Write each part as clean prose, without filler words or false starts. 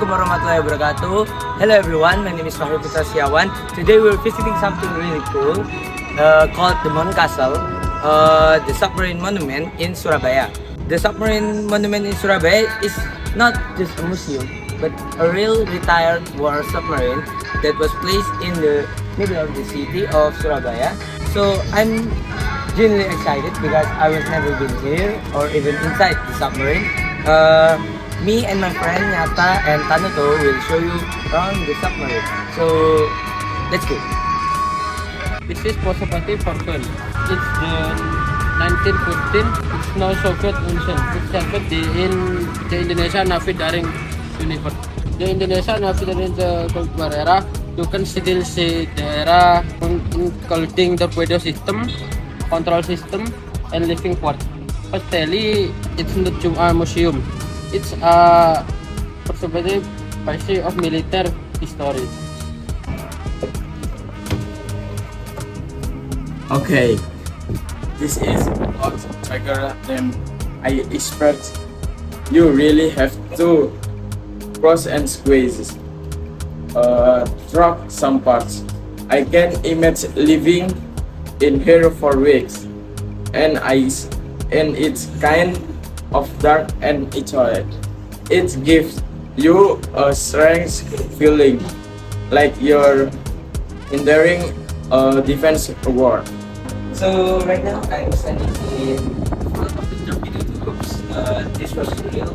Assalamualaikum warahmatullahi wabarakatuh. Hello everyone, my name is Fahri Putra Siawan. Today we're visiting something really cool called the Mount Castle, the submarine monument in Surabaya. The submarine monument in Surabaya is not just a museum, but a real retired war submarine that was placed in the middle of the city of Surabaya. So I'm genuinely excited because I was never been here or even inside the submarine. Me and my friend Nyata and Tanuto will show you around the submarine. So let's go. This is Pasopati Falcon. It's the 1914. It's now Soviet Union. It's served in the Indonesia Navy during universe. The Indonesia Navy during the Cold War era, you can still see the era including torpedo system, control system, and living quarters. Firstly, it's not just a museum. It's a perspective of military history. Okay, this is not trigger them. I expect you really have to cross and squeeze, drop some parts. I can imagine living in here for weeks, and it's kind of dark and isolated. It gives you a strange feeling, like you're enduring a defense war. So right now I'm standing in front of the torpedo tubes. This was real,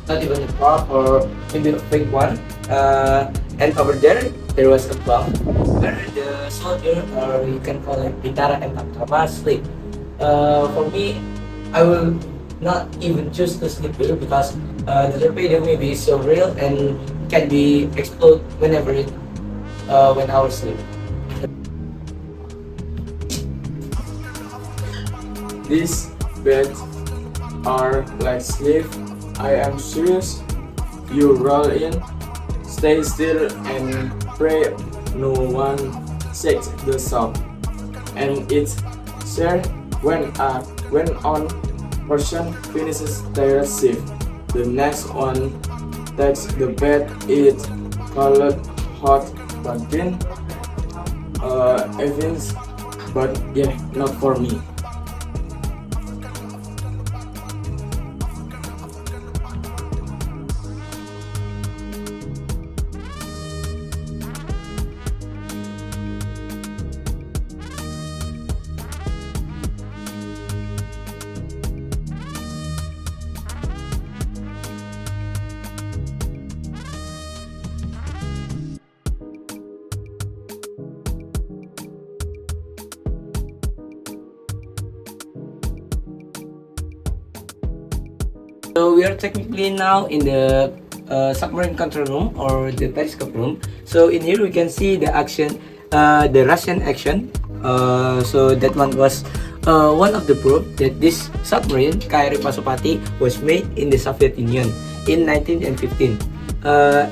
not even a prop or maybe a fake one. And over there was a bunk where the soldier, or you can call it Bintara and Tamtama, sleep. For me, I will not even choose to sleep here because the torpedo may be so real and can be explode whenever when I sleep. These beds are like sleep. I am serious. You roll in, stay still, and pray no one shakes the shop. And it's shared when on person finishes their shift. The next one takes the bed. It called hot pumpkin. Evans, but yeah, not for me. So we are technically now in the submarine control room or the periscope room. So in here we can see the action, the Russian action. So that one was one of the proof that this submarine KRI Pasopati was made in the Soviet Union in 1915.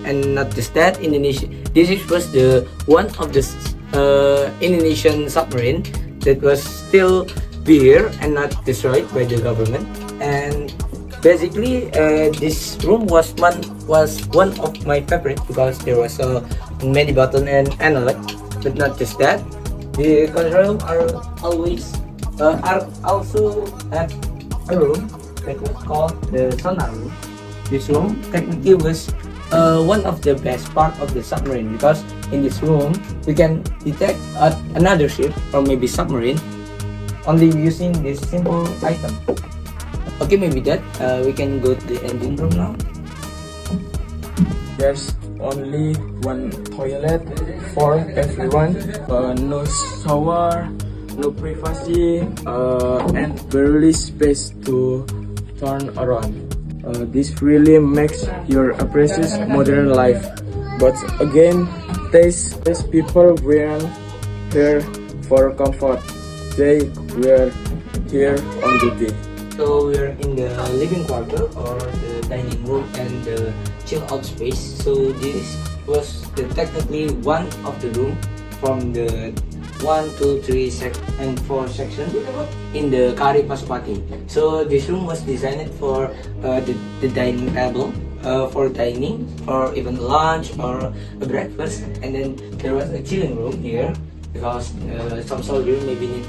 And not just that, Indonesia. This was the one of the Indonesian submarine that was still be here and not destroyed by the government. And basically, this room was one of my favorite because there was many button and analog. But not just that, the control room are also at a room that was called the sonar room. This room technically was one of the best part of the submarine because in this room we can detect another ship or maybe submarine only using this simple item. Okay, maybe that we can go to the engine room now. There's only one toilet for everyone. No shower, no privacy, and barely space to turn around. This really makes your appreciate modern life. But again, these people weren't here for comfort. They were here on duty. So we're in the living quarter or the dining room and the chill out space. So this was technically one of the room from the 1, 2, 3, and 4 section in the KRI Pasopati. So this room was designed for the dining table for dining or even lunch or a breakfast. And then there was a chilling room here because some soldiers maybe need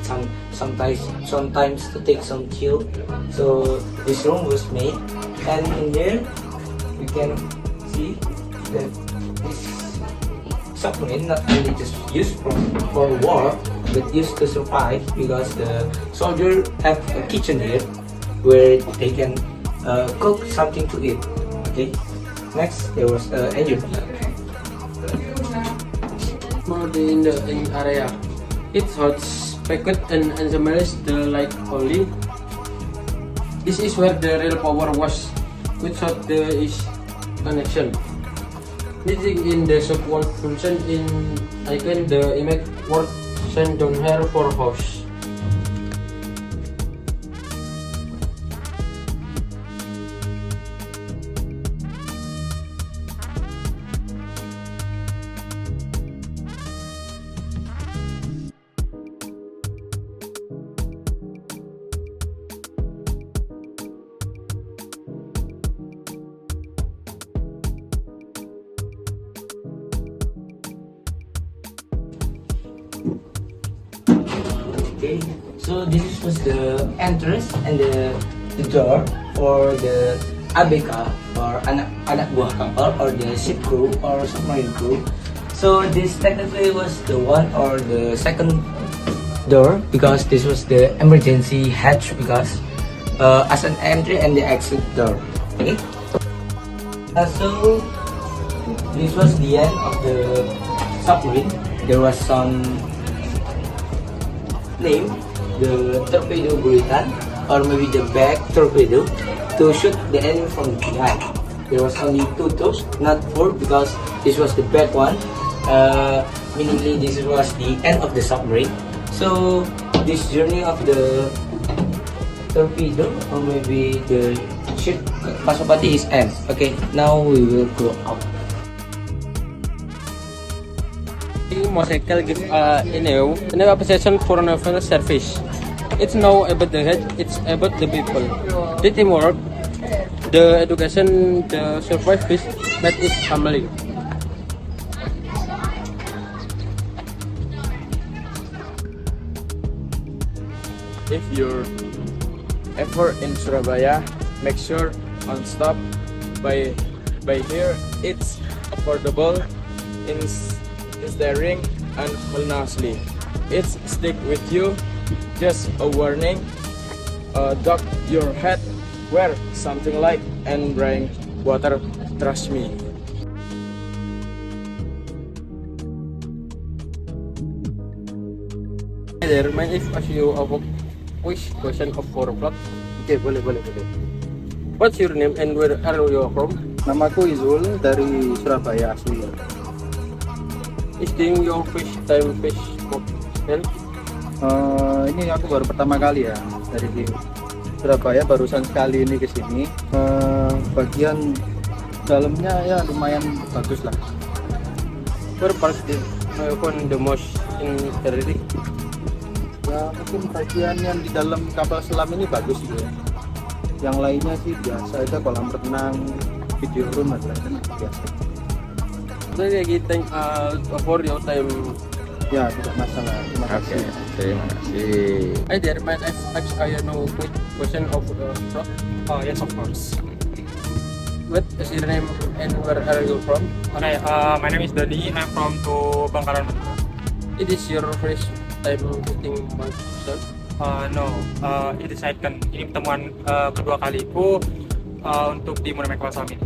sometimes to take some chill. So this room was made, and in here you can see that this submarine not only just used for war but used to survive because the soldier have a kitchen here where they can cook something to eat. Okay, next there was engine. In the area, it's hot, packed and smells like holy. This is where the real power was, without the is connection. Living in the subworld function in icon the image work sent down here for house. Okay, so this was the entrance and the door for the ABK or anak buah kapal or the ship crew or submarine crew. So this technically was the one or the second door because this was the emergency hatch because as an entry and the exit door. Okay, so this was the end of the submarine. There was some name, the torpedo bulletin or maybe the back torpedo to shoot the enemy from behind. There was only 2 tubes, not 4 because this was the back one, meaning this was the end of the submarine. So this journey of the torpedo or maybe the ship Pasopati is end. Okay, now we will go out. Motorcycle give a appreciation for naval service. It's now about the head, it's about the people. The teamwork, the education, the survival that is family. If you're ever in Surabaya, make sure on stop by here. It's affordable, inspiring, and honestly, it's stick with you. Just a warning, duck your head, wear something light, and bring water. Trust me. Hi there, mind if ask you a question of 4 o'clock? Oke, boleh. What's your name and where are you from? Namaku Izul dari Surabaya asli. Is this your first time fish hotel? Ini aku baru pertama kali ya dari Surabaya, barusan sekali ini ke sini. Bagian dalamnya ya lumayan bagus lah. Where part did you find the most interesting? Ya mungkin bagian yang di dalam kapal selam ini bagus gitu ya. Yang lainnya sih biasa aja, kolam renang, video room dan lain-lain biasa. Jadi thank for your time. Ya tidak masalah. Terima kasih. Terima kasih. Hi there, might I ask you know quick question of from? Oh yes, of course. What is your name and where are you from? Okay, my name is Dodi. I'm from to Bangkalan. It is your first time visiting myself. No, it is second. Ini pertemuan kedua kaliku untuk di Monumen Kapal Selam ini.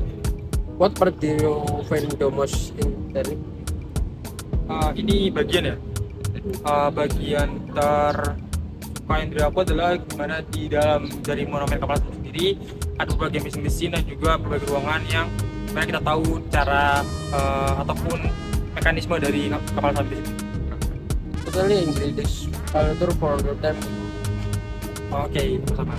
What part do you find the most interesting? Ini bagian ya. Bagian tersuka yang dari aku adalah gimana di dalam dari Monumen Kapal Selam sendiri ada berbagai mesin-mesin dan juga berbagai ruangan yang mana kita tahu cara ataupun mekanisme dari kapal selam ini. Totally English culture for the time. Oke, sama.